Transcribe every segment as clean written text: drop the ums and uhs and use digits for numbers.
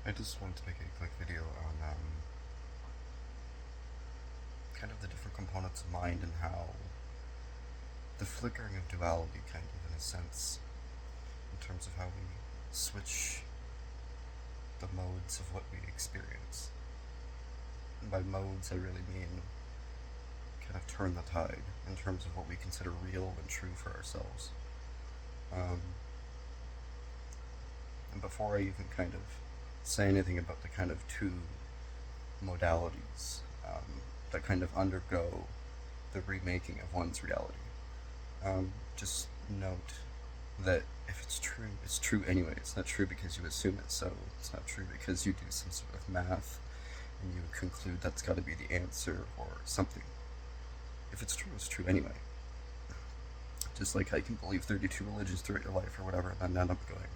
I just wanted to make a quick video on kind of the different components of mind and how the flickering of duality, kind of in a sense, in terms of how we switch the modes of what we experience. And by modes, I really mean kind of turn the tide in terms of what we consider real and true for ourselves. Um, and before I even kind of say anything about the kind of two modalities that kind of undergo the remaking of one's reality, just note that if it's true anyway. It's not true because you assume it so. It's not true because you do some sort of math and you conclude that's got to be the answer or something. If it's true anyway. Just like I can believe 32 religions throughout your life or whatever, and then end up going,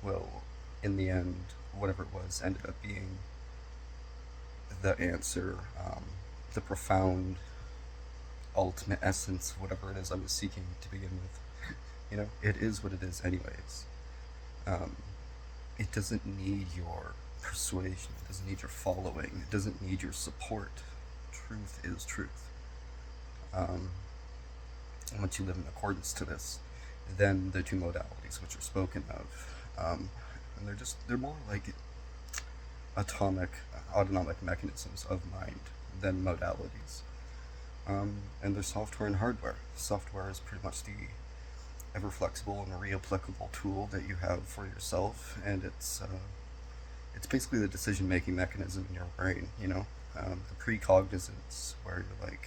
well, in the end, whatever it was ended up being the answer, the profound, ultimate essence of whatever it is I was seeking to begin with. It is what it is, anyways. Um, it doesn't need your persuasion, it doesn't need your following, it doesn't need your support. Truth is truth. Um, and once you live in accordance to this, then the two modalities which are spoken of, and they're more like atomic, autonomic mechanisms of mind than modalities. And there's software and hardware. Software is pretty much the ever flexible and reapplicable tool that you have for yourself, and it's basically the decision making mechanism in your brain. The precognizance, where you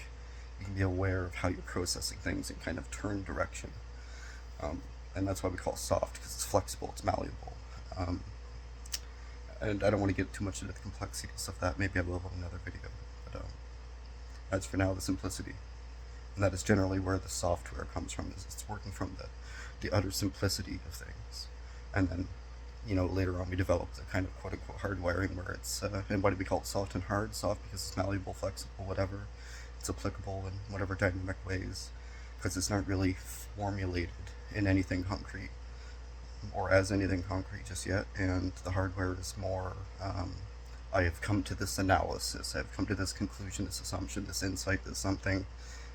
can be aware of how you're processing things and kind of turn direction. And that's why we call it soft, because it's flexible, it's malleable. Um, and I don't want to get too much into the complexities of that. Maybe I will in another video. But as for now, the simplicity, and that is generally where the software comes from. Is it's working from the utter simplicity of things, and then later on we develop the kind of quote unquote hardwiring where it's and why do we call it soft and hard? Soft because it's malleable, flexible, whatever. It's applicable in whatever dynamic ways, because it's not really formulated in anything concrete or as anything concrete just yet. And the hardware is more. I have come to this analysis. I've come to this conclusion, this assumption, this insight, this something,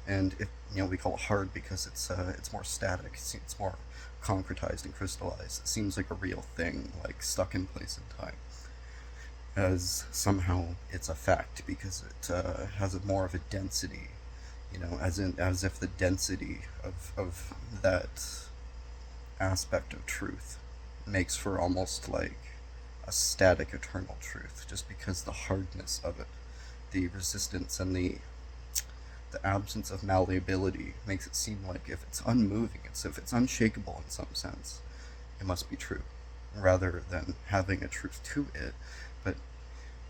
and we call it hard because it's more static. It's more concretized and crystallized. It seems like a real thing, like stuck in place in time, as somehow it's a fact because it has more of a density. As if the density of that aspect of truth makes for almost like a static eternal truth, just because the hardness of it, the resistance, and the absence of malleability makes it seem like if it's unmoving, if it's unshakable in some sense, it must be true, rather than having a truth to it. But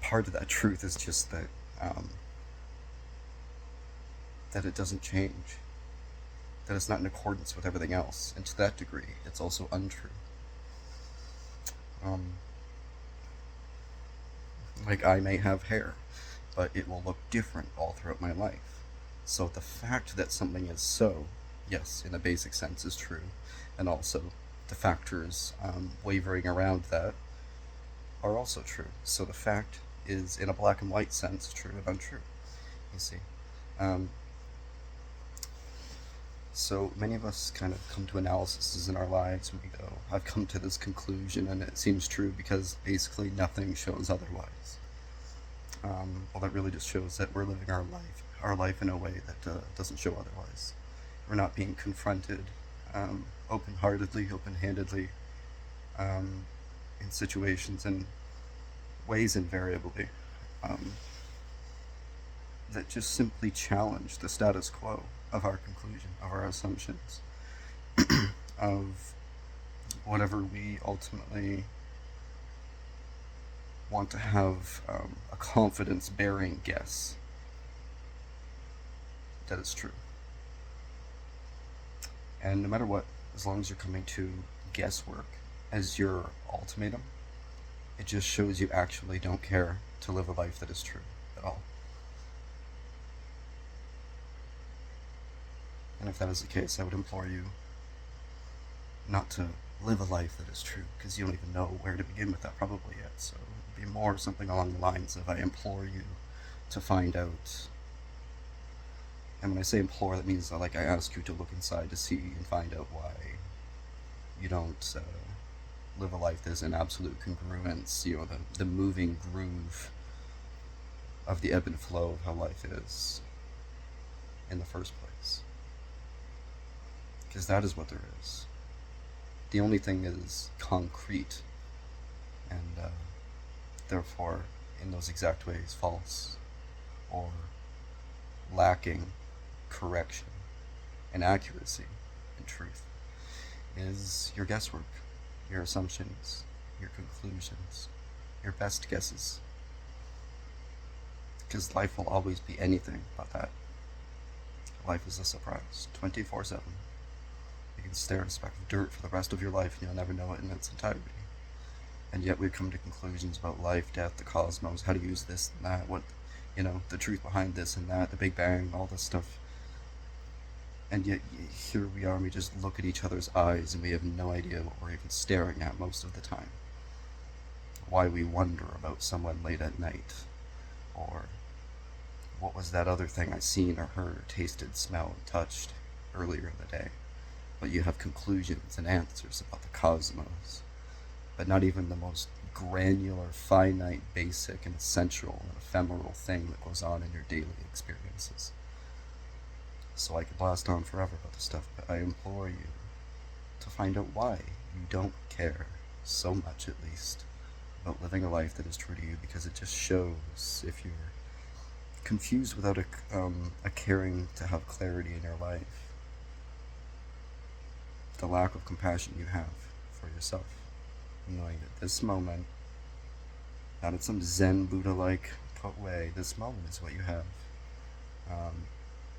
part of that truth is just that it doesn't change, that it's not in accordance with everything else, and to that degree, it's also untrue. Um, like I may have hair, but it will look different all throughout my life. So the fact that something is so, yes, in a basic sense, is true, and also the factors wavering around that are also true. So the fact is, in a black and white sense, true and untrue. You see. Um, so many of us kind of come to analyses in our lives and we go, I've come to this conclusion and it seems true because basically nothing shows otherwise. Well, that really just shows that we're living our life in a way that doesn't show otherwise. We're not being confronted open-heartedly, open-handedly, um, in situations and ways invariably um, that just simply challenge the status quo of our conclusion, of our assumptions, of whatever we ultimately want to have a confidence bearing guess that it's true. And no matter what, as long as you're coming to guesswork as your ultimatum, it just shows you actually don't care to live a life that is true at all. And if that is the case, I would implore you not to live a life that is true, because you don't even know where to begin with that probably yet. So it'd be more something along the lines of, I implore you to find out. And when I say implore, that means that, like, I ask you to look inside to see and find out why you don't live a life that is in absolute congruence, the moving groove of the ebb and flow of how life is in the first place. Because that is what there is. The only thing is concrete, and therefore, in those exact ways, false or lacking correction and accuracy and truth, is your guesswork, your assumptions, your conclusions, your best guesses. Because life will always be anything but that. Life is a surprise, 24/7. You can stare at a speck of dirt for the rest of your life and you'll never know it in its entirety. And yet we come to conclusions about life, death, the cosmos, how to use this and that, the truth behind this and that, the Big Bang, all this stuff. And yet here we are, and we just look at each other's eyes and we have no idea what we're even staring at most of the time. Why we wonder about someone late at night, or what was that other thing I seen or heard, tasted, smelled, touched earlier in the day. But you have conclusions and answers about the cosmos, but not even the most granular, finite, basic, and essential and ephemeral thing that goes on in your daily experiences. So I could blast on forever about this stuff, but I implore you to find out why you don't care so much, at least, about living a life that is true to you, because it just shows, if you're confused without a caring to have clarity in your life, the lack of compassion you have for yourself, knowing that this moment, not in some Zen Buddha-like way, this moment is what you have.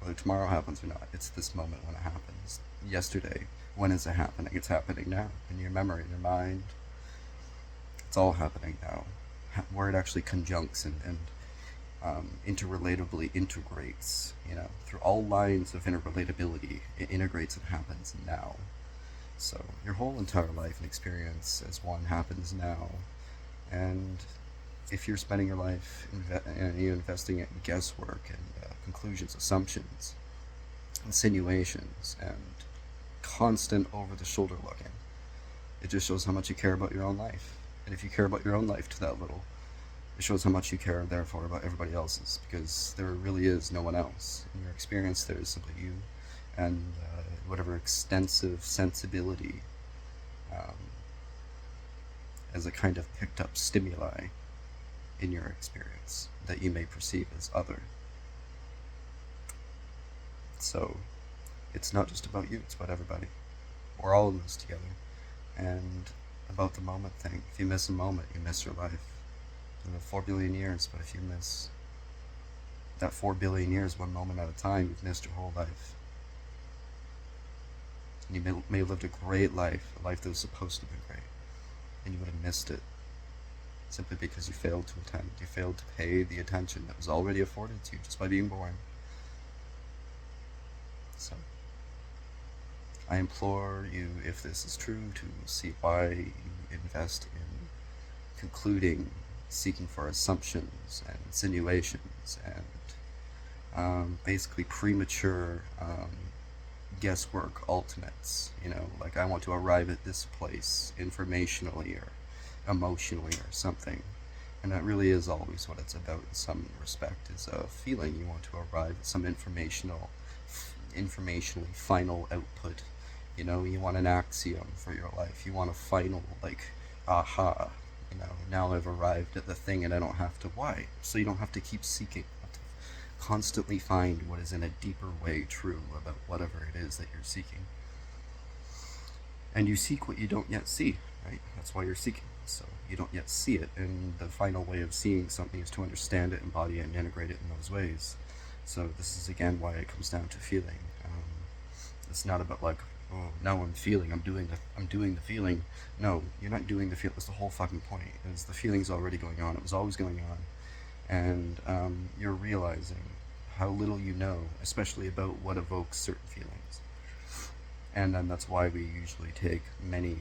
Whether tomorrow happens or not, it's this moment when it happens. Yesterday, when is it happening? It's happening now, in your memory, in your mind. It's all happening now. Where it actually conjuncts and interrelatably integrates, through all lines of interrelatability, it integrates and happens now. So your whole entire life and experience as one happens now. And if you're spending your life investing in guesswork and conclusions, assumptions, insinuations, and constant over-the-shoulder looking, it just shows how much you care about your own life. And if you care about your own life to that little, it shows how much you care, therefore, about everybody else's, because there really is no one else. In your experience, there is simply you and whatever extensive sensibility as a kind of picked up stimuli in your experience that you may perceive as other. So it's not just about you, it's about everybody. We're all in this together. And about the moment thing, if you miss a moment, you miss your life. You live 4 billion years, but if you miss that 4 billion years, one moment at a time, you've missed your whole life. And you may have lived a great life, a life that was supposed to be great, and you would have missed it simply because you failed to attend. You failed to pay the attention that was already afforded to you just by being born. So I implore you, if this is true, to see why you invest in concluding, seeking for assumptions and insinuations and basically premature guesswork ultimates. Like, I want to arrive at this place informationally or emotionally or something. And that really is always what it's about in some respect, is a feeling. You want to arrive at some informationally final output. You want an axiom for your life. You want a final, aha, now I've arrived at the thing and I don't have to. Why? So you don't have to keep seeking. You have to constantly find what is in a deeper way true about whatever it is that you're seeking. And you seek what you don't yet see, right? That's why you're seeking. So you don't yet see it, and the final way of seeing something is to understand it, embody it, and integrate it in those ways. So this is again why it comes down to feeling. It's not about oh, now I'm feeling, I'm doing the feeling. No, you're not doing the feel. That's the whole fucking point. Is the feeling's already going on. It was always going on, and you're realizing how little you know, especially about what evokes certain feelings. And then that's why we usually take many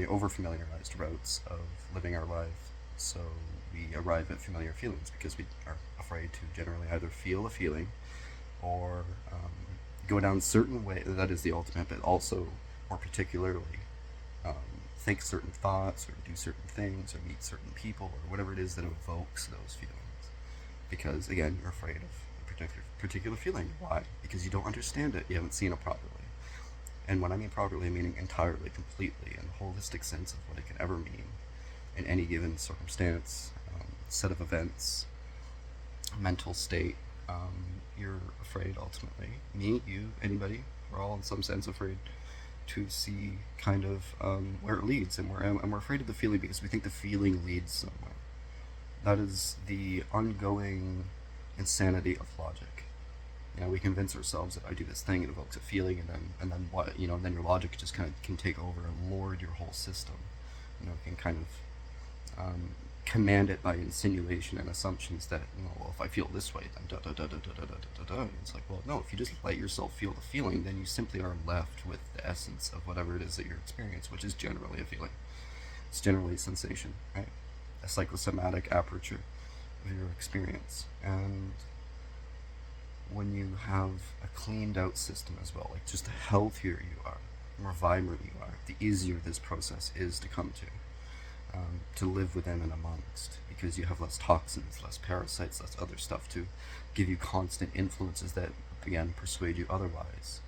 over-familiarized routes of living our life. So we arrive at familiar feelings because we are afraid to generally either feel a feeling or go down certain way. That is the ultimate, but also more particularly um, think certain thoughts or do certain things or meet certain people or whatever it is that evokes those feelings. Because again, you're afraid of a particular feeling. Why? Because you don't understand it. You haven't seen it properly. And when I mean properly, I'm meaning entirely, completely, in the holistic sense of what it can ever mean in any given circumstance, set of events, mental state. You're afraid ultimately. Me, you, anybody, we're all in some sense afraid to see kind of where it leads, and we're afraid of the feeling because we think the feeling leads somewhere. That is the ongoing insanity of logic. We convince ourselves that I do this thing, it evokes a feeling, and then what? And then your logic just kind of can take over and lord your whole system. Can kind of command it by insinuation and assumptions that well, if I feel this way, then da da da da da da da da da. It's like, well, no. If you just let yourself feel the feeling, then you simply are left with the essence of whatever it is that you're experiencing, which is generally a feeling. It's generally a sensation, right? A psychosomatic aperture of your experience. And when you have a cleaned out system as well, like just the healthier you are, the more vibrant you are, the easier this process is to come to live within and amongst, because you have less toxins, less parasites, less other stuff to give you constant influences that, again, persuade you otherwise.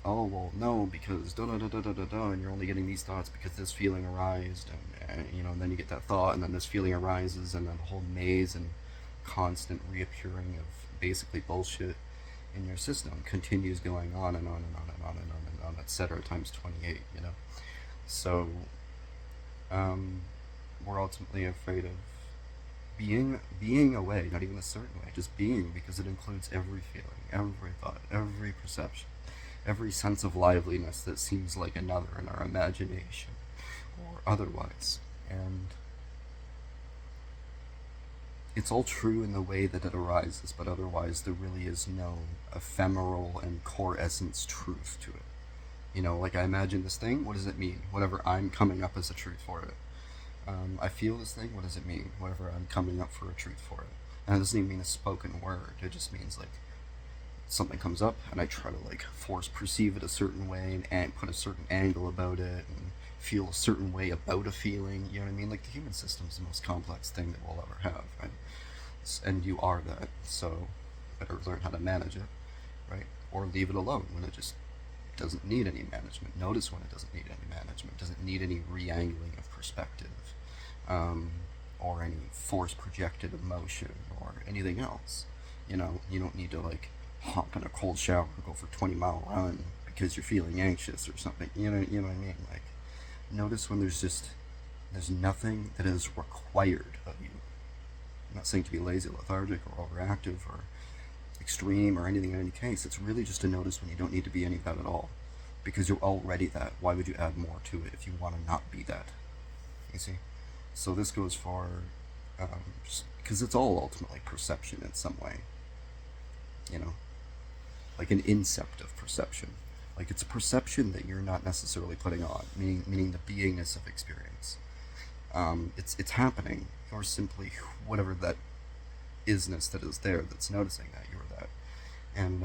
Oh, well, no, because da da da da da da da, and you're only getting these thoughts because this feeling arised, and then you get that thought, and then this feeling arises, and then the whole maze and constant reappearing of basically bullshit in your system continues going on and on and on and on and on and on, etc. times 28. So we're ultimately afraid of being away, not even a certain way, just being, because it includes every feeling, every thought, every perception, every sense of liveliness that seems like another in our imagination or otherwise. And it's all true in the way that it arises, but otherwise there really is no ephemeral and core essence truth to it. Like I imagine this thing, what does it mean? Whatever I'm coming up as a truth for it. I feel this thing, what does it mean? Whatever I'm coming up for a truth for it. And it doesn't even mean a spoken word, it just means like something comes up and I try to like force perceive it a certain way and put a certain angle about it and feel a certain way about a feeling. You know what I mean? Like the human system is the most complex thing that we'll ever have, right? And you are that, so better learn how to manage it, right? Or leave it alone when it just doesn't need any management. Notice when it doesn't need any management, doesn't need any re-angling of perspective, or any force projected emotion or anything else. You don't need to like hop in a cold shower or go for a 20-mile run because you're feeling anxious or something. You know what I mean? Like, notice when there's nothing that is required of you. I'm not saying to be lazy, lethargic, or overactive, or extreme, or anything in any case. It's really just to notice when you don't need to be any of that at all. Because you're already that. Why would you add more to it if you want to not be that? You see? So this goes for, just because it's all ultimately perception in some way. Like an incept of perception. Like it's a perception that you're not necessarily putting on, meaning the beingness of experience. It's happening. You're simply whatever that isness that is there that's noticing that you're that. And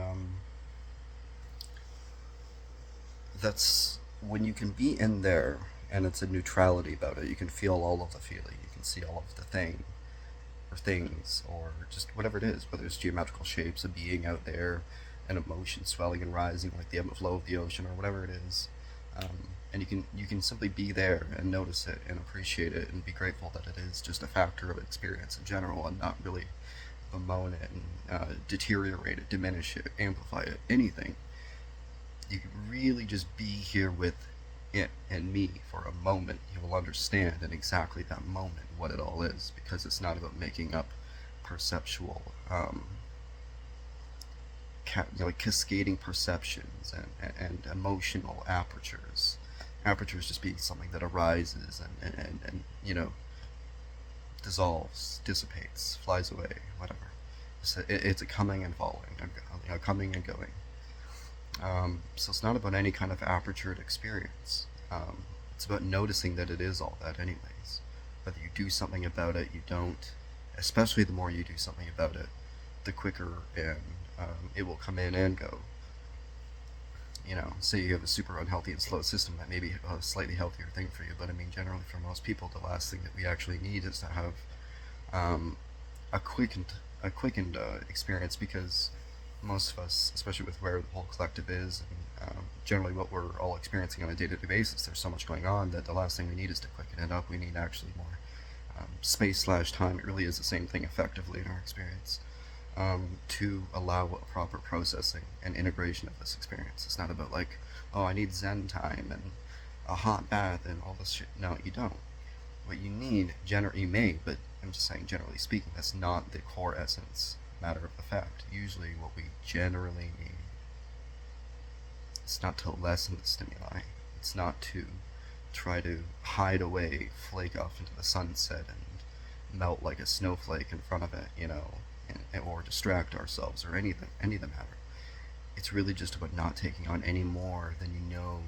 that's when you can be in there and it's a neutrality about it. You can feel all of the feeling. You can see all of the thing or things or just whatever it is, whether it's geometrical shapes, a being out there, an emotion swelling and rising like the ebb and flow of the ocean or whatever it is. And you can simply be there and notice it and appreciate it and be grateful that it is just a factor of experience in general and not really bemoan it and deteriorate it, diminish it, amplify it, anything. You can really just be here with it and me for a moment. You will understand in exactly that moment what it all is, because it's not about making up perceptual cascading perceptions and emotional apertures. Apertures just being something that arises and dissolves, dissipates, flies away, whatever. It's a coming and falling, coming and going. So it's not about any kind of apertured experience. It's about noticing that it is all that, anyways. Whether you do something about it, you don't. Especially the more you do something about it, the quicker and it will come in and go. Say you have a super unhealthy and slow system, that may be a slightly healthier thing for you, but I mean, generally for most people, the last thing that we actually need is to have um, a quickened, experience, because most of us, especially with where the whole collective is, and generally what we're all experiencing on a day-to-day basis, there's so much going on that the last thing we need is to quicken it up. We need actually more space/time. It really is the same thing effectively in our experience. To allow a proper processing and integration of this experience. It's not about like, oh, I need Zen time and a hot bath and all this shit. No, you don't. What you need, you may, but I'm just saying, generally speaking, that's not the core essence, matter of the fact. Usually, what we generally need, it's not to lessen the stimuli. It's not to try to hide away, flake off into the sunset, and melt like a snowflake in front of it, or distract ourselves, or any of the matter. It's really just about not taking on any more than you know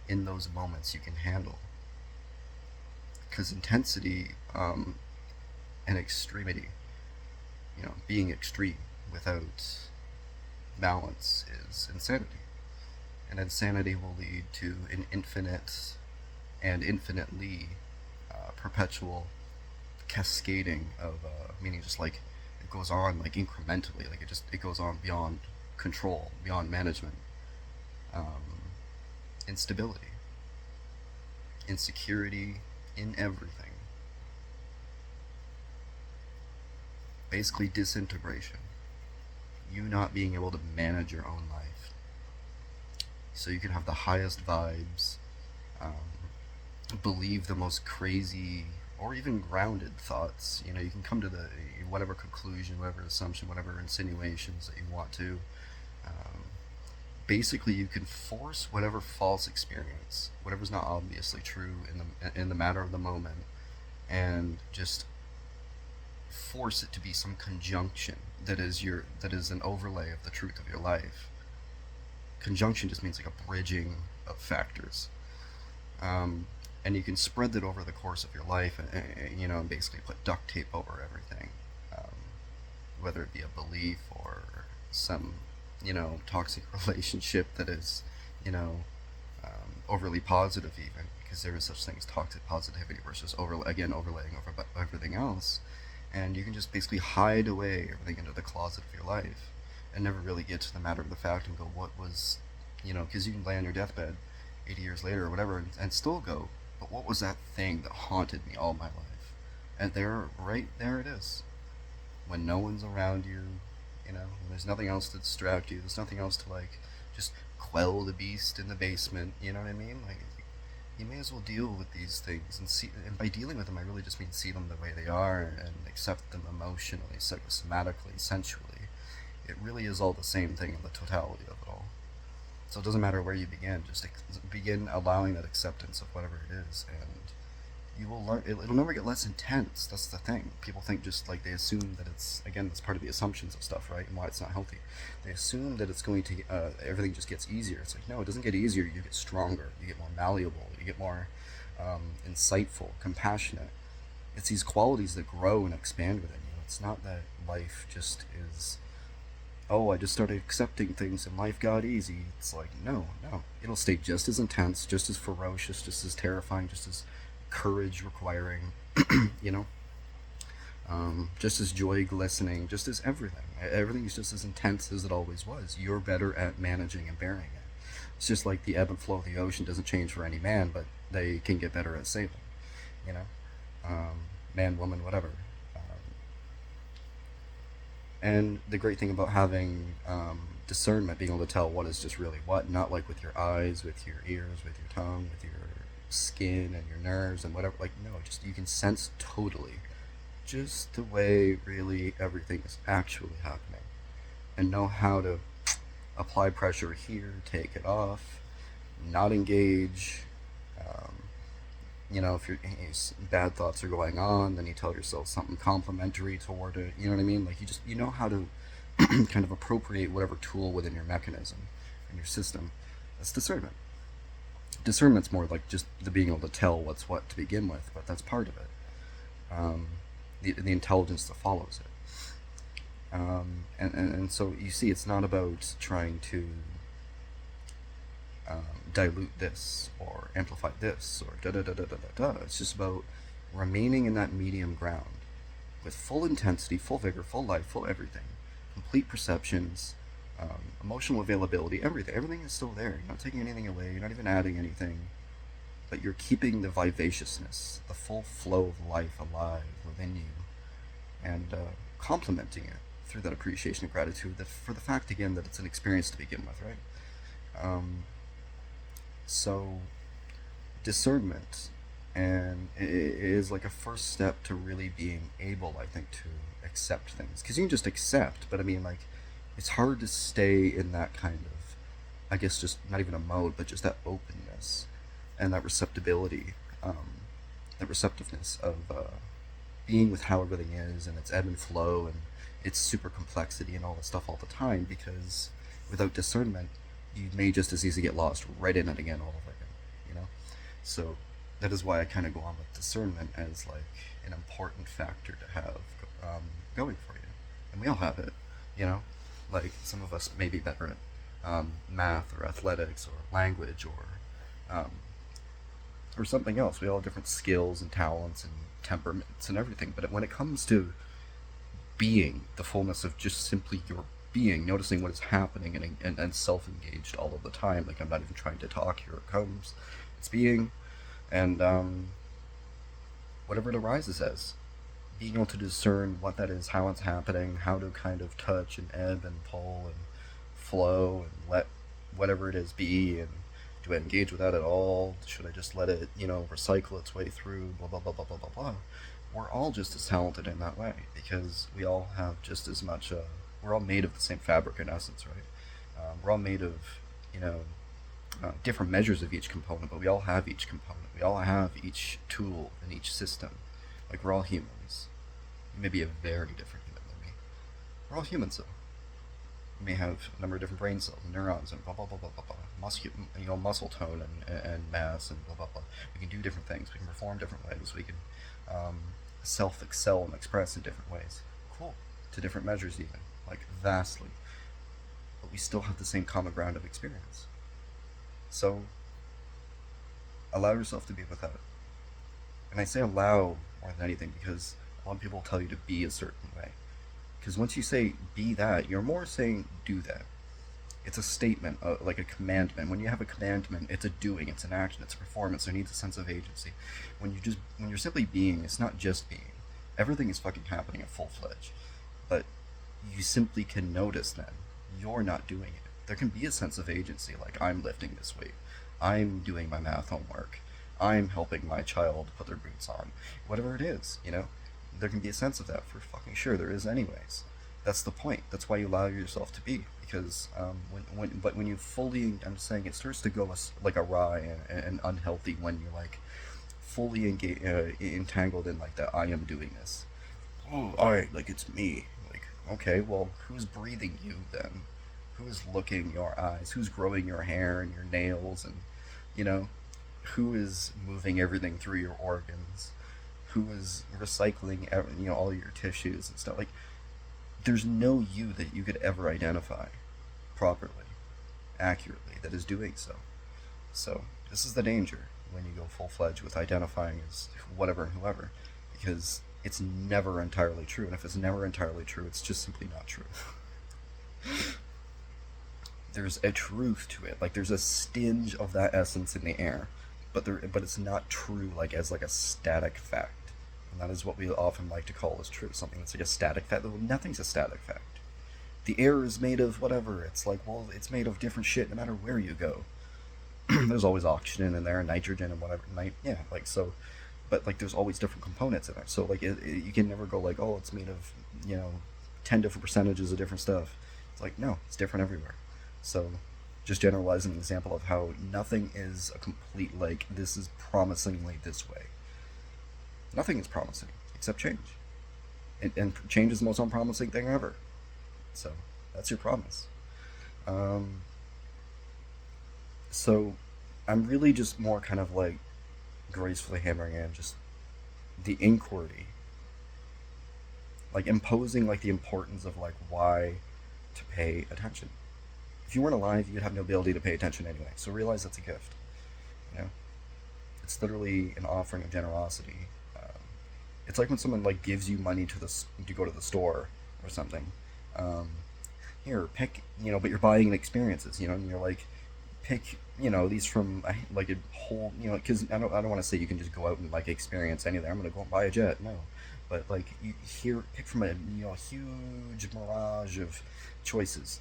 in those moments you can handle. Because intensity and extremity, being extreme without balance is insanity. And insanity will lead to an infinite and infinitely perpetual cascading of, meaning just like it goes on like incrementally, like it goes on beyond control, beyond management, instability, insecurity in everything. Basically, disintegration. You not being able to manage your own life. So you can have the highest vibes, believe the most crazy or even grounded thoughts. You can come to the whatever conclusion, whatever assumption, whatever insinuations that you want to. Basically, you can force whatever false experience, whatever's not obviously true in the matter of the moment, and just force it to be some conjunction that is an overlay of the truth of your life. Conjunction just means like a bridging of factors. And you can spread that over the course of your life, and basically put duct tape over everything, whether it be a belief or some, toxic relationship that is, overly positive, even, because there is such thing as toxic positivity versus overlaying over everything else, and you can just basically hide away everything into the closet of your life, and never really get to the matter of the fact and go, what was, because you can lay on your deathbed 80 years later or whatever, and still go, but what was that thing that haunted me all my life? And right there it is. When no one's around you, when there's nothing else to distract you, there's nothing else to like just quell the beast in the basement. You know what I mean? Like, you may as well deal with these things and see. And by dealing with them, I really just mean see them the way they are and accept them emotionally, psychosomatically, sensually. It really is all the same thing in the totality of it all. So it doesn't matter where you begin, just begin allowing that acceptance of whatever it is, and you will learn. It'll never get less intense. That's the thing. People think, just like, they assume that it's, again, that's part of the assumptions of stuff, right? And why it's not healthy. They assume that it's going to, everything just gets easier. It's like, no, it doesn't get easier. You get stronger. You get more malleable. You get more insightful, compassionate. It's these qualities that grow and expand within you. It's not that life just is, oh, I just started accepting things and life got easy. It's like, no. It'll stay just as intense, just as ferocious, just as terrifying, just as courage requiring, just as joy glistening, just as everything. Everything is just as intense as it always was. You're better at managing and bearing it. It's just like the ebb and flow of the ocean doesn't change for any man, but they can get better at sailing, you know? Man, woman, whatever. And the great thing about having discernment, being able to tell what is just really what, not like with your eyes, with your ears, with your tongue, with your skin and your nerves and whatever, like, no, just you can sense totally just the way really everything is actually happening, and know how to apply pressure here, take it off, not engage. If bad thoughts are going on, then you tell yourself something complimentary toward it. You know what I mean? Like, you know how to kind of appropriate whatever tool within your mechanism, in your system. That's discernment. Discernment's more like just the being able to tell what's what to begin with, but that's part of it. Um, the intelligence that follows it. And so you see, it's not about trying to dilute this or amplify this or da da da da da da da. It's just about remaining in that medium ground with full intensity, full vigor, full life, full everything, complete perceptions, emotional availability, everything. Everything is still there. You're not taking anything away. You're not even adding anything. But you're keeping the vivaciousness, the full flow of life alive within you, and complementing it through that appreciation and gratitude for the fact, again, that it's an experience to begin with, right? So discernment and it is like a first step to really being able, I think, to accept things, because you can just accept, but I mean, like, it's hard to stay in that kind of, I guess, just not even a mode, but just that openness and that receptibility, that receptiveness of being with how everything is and its ebb and flow and its super complexity and all that stuff all the time, because without discernment you may just as easily get lost right in it again all over again, you know? So that is why I kind of go on with discernment as like an important factor to have going for you. And we all have it, you know? Like, some of us may be better at math or athletics or language or something else. We all have different skills and talents and temperaments and everything. But when it comes to being, the fullness of just simply your being, noticing what is happening and self-engaged all of the time, like, I'm not even trying to talk, here it comes, it's being, and whatever it arises as, being able to discern what that is, how it's happening, how to kind of touch and ebb and pull and flow and let whatever it is be, and do I engage with that at all? Should I just let it, recycle its way through, blah, blah, blah, blah, blah, blah, blah. We're all just as talented in that way, because we all have just as much, we're all made of the same fabric in essence, right? We're all made of, different measures of each component, but we all have each component. We all have each tool in each system. Like, we're all humans. You may be a very different human than me. We're all humans, though. We may have a number of different brain cells and neurons and blah blah blah blah blah blah. Muscle tone and mass and blah blah blah. We can do different things. We can perform different ways. We can self-excel and express in different ways. Cool. To different measures, even, like, vastly. But we still have the same common ground of experience. So allow yourself to be with that. And I say allow more than anything, because a lot of people tell you to be a certain way. Because once you say be that, you're more saying do that. It's a statement, like a commandment. When you have a commandment, it's a doing, it's an action, it's a performance. There needs a sense of agency. When you're simply being, it's not just being. Everything is fucking happening at full fledged. But you simply can notice then you're not doing it. There can be a sense of agency, like, I'm lifting this weight, I'm doing my math homework, I'm helping my child put their boots on, whatever it is, there can be a sense of that, for fucking sure. There is anyways. That's the point. That's why you allow yourself to be, because when you fully, I'm saying, it starts to go like awry and unhealthy when you're like fully entangled in like the I am doing this. Oh, like, it's me. Like, okay, well, who's breathing you then? Who's looking your eyes? Who's growing your hair and your nails? And who is moving everything through your organs? Who is recycling all your tissues and stuff? Like, there's no you that you could ever identify properly, accurately, that is doing so. So this is the danger when you go full-fledged with identifying as whatever and whoever, because it's never entirely true. And if it's never entirely true, it's just simply not true. There's a truth to it. Like, there's a stinge of that essence in the air, but it's not true, like, as like a static fact. And that is what we often like to call as true, something that's like a static fact. Well, nothing's a static fact. The air is made of whatever. It's like, well, it's made of different shit no matter where you go. There's always oxygen in there, and nitrogen and whatever. So, but like, there's always different components in there. So like, you can never go like, oh, it's made of 10 different percentages of different stuff. It's like, no, it's different everywhere. So just generalizing an example of how nothing is a complete, like, this is promisingly this way. Nothing is promising except change. And change is the most unpromising thing ever. So that's your promise. So I'm really just more kind of like gracefully hammering in just the inquiry, like imposing like the importance of like why to pay attention. If you weren't alive, you'd have no ability to pay attention anyway. So realize that's a gift. You know, it's literally an offering of generosity. It's like when someone like gives you money to go to the store or something. Um, Here, pick, but you're buying experiences, and you're like, pick, these from like a whole, because I don't want to say you can just go out and like experience anything. I'm gonna go and buy a jet, no, but like you here pick from a huge mirage of choices.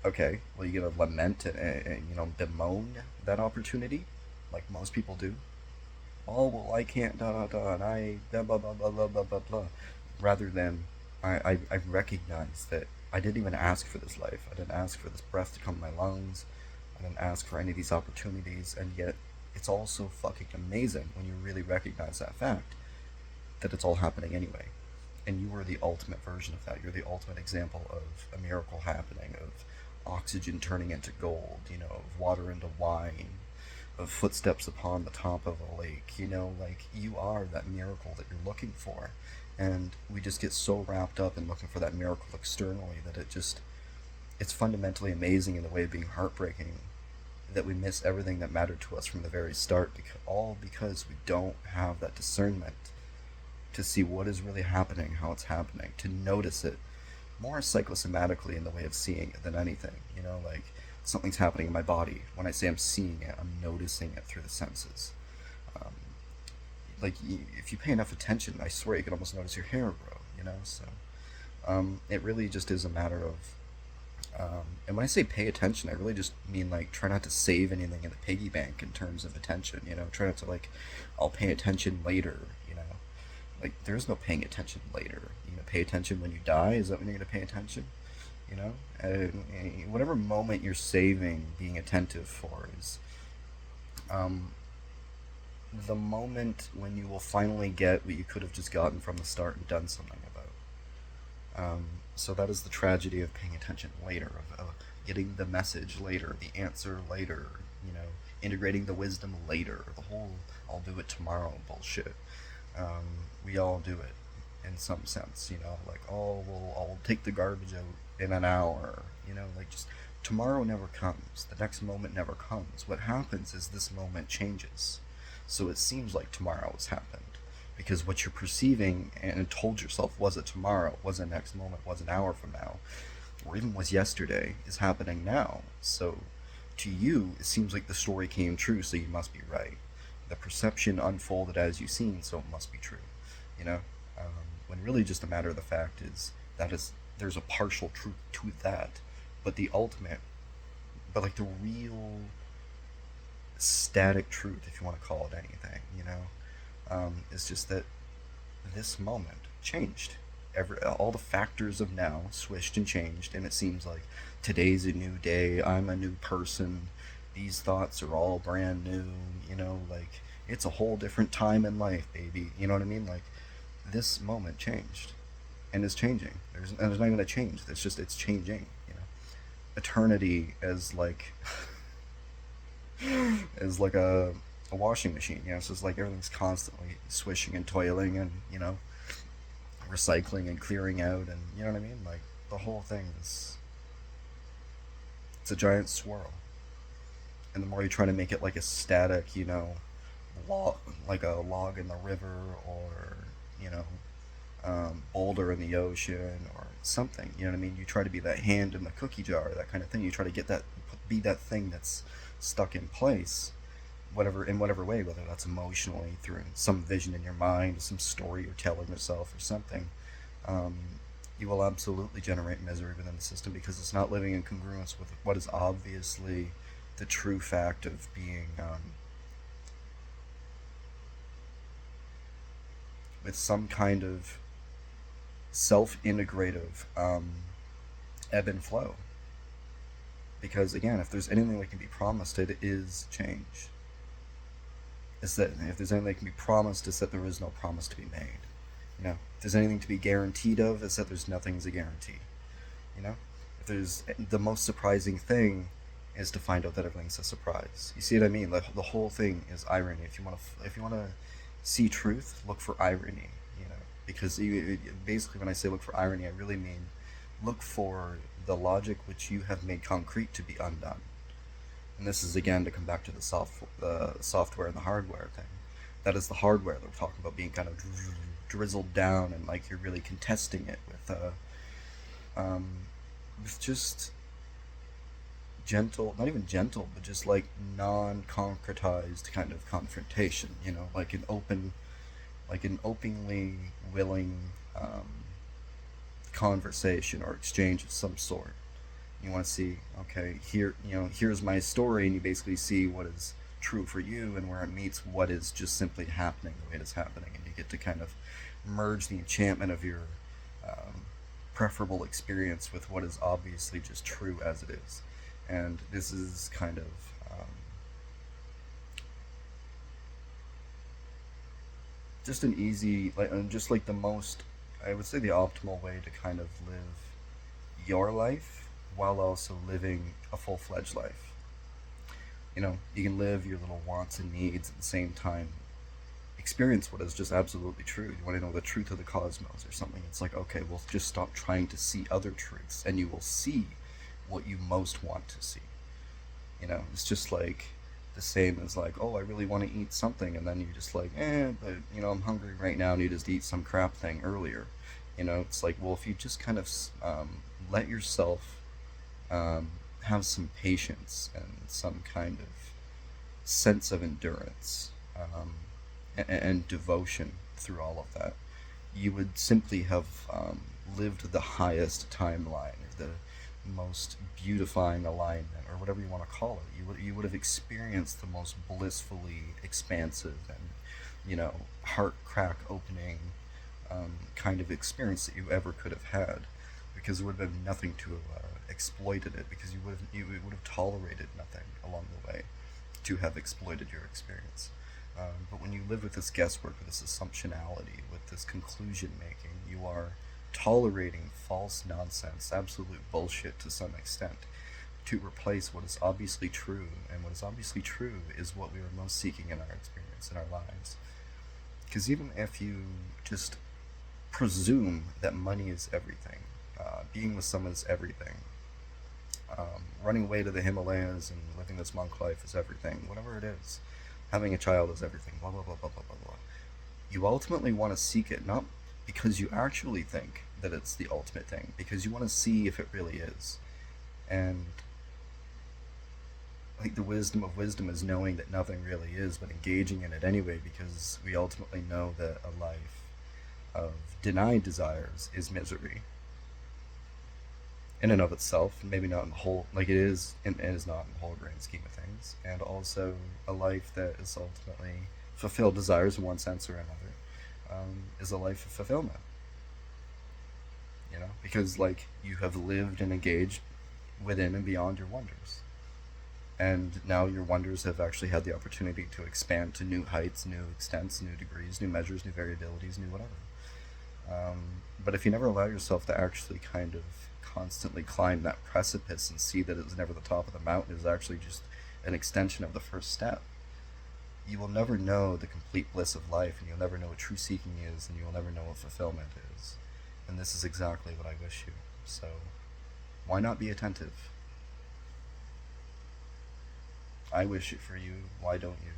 Okay, well you're gonna lament and bemoan that opportunity, like most people do. Oh well, I can't da da da, and I blah blah blah blah blah blah blah blah. Rather than I recognize that I didn't even ask for this life. I didn't ask for this breath to come in my lungs. I didn't ask for any of these opportunities, and yet it's all so fucking amazing when you really recognize that fact that it's all happening anyway. And you are the ultimate version of that. You're the ultimate example of a miracle happening, of oxygen turning into gold, of water into wine, of footsteps upon the top of a lake. Like you are that miracle that you're looking for. And we just get so wrapped up in looking for that miracle externally that it's fundamentally amazing in the way of being heartbreaking that we miss everything that mattered to us from the very start, all because we don't have that discernment to see what is really happening, how it's happening, to notice it more psychosomatically in the way of seeing it than anything. Like something's happening in my body. When I say I'm seeing it, I'm noticing it through the senses. Um, like if you pay enough attention, I swear you can almost notice your hair grow. So it really just is a matter of. And when I say pay attention, I really just mean like try not to save anything in the piggy bank in terms of attention. Try not to like, I'll pay attention later. Like there's no paying attention later. Pay attention when you die. Is that when you're gonna pay attention? Whatever moment you're saving being attentive for is um, the moment when you will finally get what you could have just gotten from the start and done something about. So that is the tragedy of paying attention later, of getting the message later, the answer later, integrating the wisdom later, the whole I'll do it tomorrow bullshit. We all do it in some sense, like, oh, well, I'll take the garbage out in an hour, like just tomorrow never comes. The next moment never comes. What happens is this moment changes. So it seems like tomorrow has happened because what you're perceiving and told yourself was a tomorrow, was a next moment, was an hour from now, or even was yesterday, is happening now. So to you, it seems like the story came true, so you must be right. The perception unfolded as you've seen, so it must be true. You know, um, when really just a matter of the fact is that is there's a partial truth to that, but the ultimate, but like the real static truth, if you want to call it anything, is just that this moment changed. All the factors of now swished and changed, and it seems like today's a new day. I'm a new person. These thoughts are all brand new. Like it's a whole different time in life, baby. You know what I mean? Like this moment changed, and is changing. There's not even a change. It's changing. Eternity as like is like a washing machine. It's just like everything's constantly swishing and toiling and recycling and clearing out, and you know what I mean. Like the whole thing is it's a giant swirl, and the more you try to make it like a static, log, like a log in the river, or you know boulder in the ocean or something. You know what I mean? You try to be that hand in the cookie jar, that kind of thing. You try to get that, be that thing that's stuck in place, whatever way, whether that's emotionally through some vision in your mind, some story you're telling yourself, or something. Um, you will absolutely generate misery within the system because it's not living in congruence with what is obviously the true fact of being with some kind of self-integrative ebb and flow. Because again, if there's anything that can be promised, it is change. Is that if there's anything that can be promised, it's that there is no promise to be made. If there's anything to be guaranteed of, it's that there's nothing's a guarantee. If there's the most surprising thing is to find out that everything's a surprise. You see what I mean? The whole thing is irony. If you want to see truth, look for irony. You know, because basically, when I say look for irony, I really mean look for the logic which you have made concrete to be undone. And this is again to come back to the software and the hardware thing. That is the hardware that we're talking about being kind of drizzled down, and like you're really contesting it um, with just gentle, not even gentle, but just like non-concretized kind of confrontation. You know, like an openly willing conversation or exchange of some sort. You want to see, okay, here, you know, here's my story, and you basically see what is true for you and where it meets what is just simply happening the way it is happening, and you get to kind of merge the enchantment of your um, preferable experience with what is obviously just true as it is. And this is kind of just an easy, like, just like the most, I would say, the optimal way to kind of live your life while also living a full-fledged life. You know, you can live your little wants and needs at the same time experience what is just absolutely true. You want to know the truth of the cosmos or something. It's like, okay, well, just stop trying to see other truths, and you will see what you most want to see. You know, it's just like the same as like, oh, I really want to eat something, and then you just like, but you know, I'm hungry right now, and you just eat some crap thing earlier. You know, it's like, well, if you just kind of let yourself um, have some patience and some kind of sense of endurance and devotion through all of that, you would simply have lived the highest timeline, the most beautifying alignment, or whatever you want to call it. You would have experienced the most blissfully expansive and, you know, heart crack opening kind of experience that you ever could have had, because there would have been nothing to have exploited it, because you would have tolerated nothing along the way to have exploited your experience. But when you live with this guesswork, with this assumptionality, with this conclusion making, you are tolerating false nonsense, absolute bullshit to some extent, to replace what is obviously true. And what is obviously true is what we are most seeking in our experience, in our lives. Because even if you just presume that money is everything, being with someone is everything, running away to the Himalayas and living this monk life is everything, whatever it is, having a child is everything, blah, blah, blah, blah, blah, blah, blah. You ultimately want to seek it not because you actually think that it's the ultimate thing, because you want to see if it really is. And I think the wisdom of wisdom is knowing that nothing really is, but engaging in it anyway, because we ultimately know that a life of denied desires is misery in and of itself, maybe not in the whole, like it is not in the whole grand scheme of things, and also a life that is ultimately fulfilled desires in one sense or another, is a life of fulfillment. You know, because like you have lived and engaged within and beyond your wonders, and now your wonders have actually had the opportunity to expand to new heights, new extents, new degrees, new measures, new variabilities, new whatever. But if you never allow yourself to actually kind of constantly climb that precipice and see that it was never the top of the mountain, it was actually just an extension of the first step, you will never know the complete bliss of life, and you'll never know what true seeking is, and you will never know what fulfillment is. And this is exactly what I wish you. So, why not be attentive? I wish it for you. Why don't you?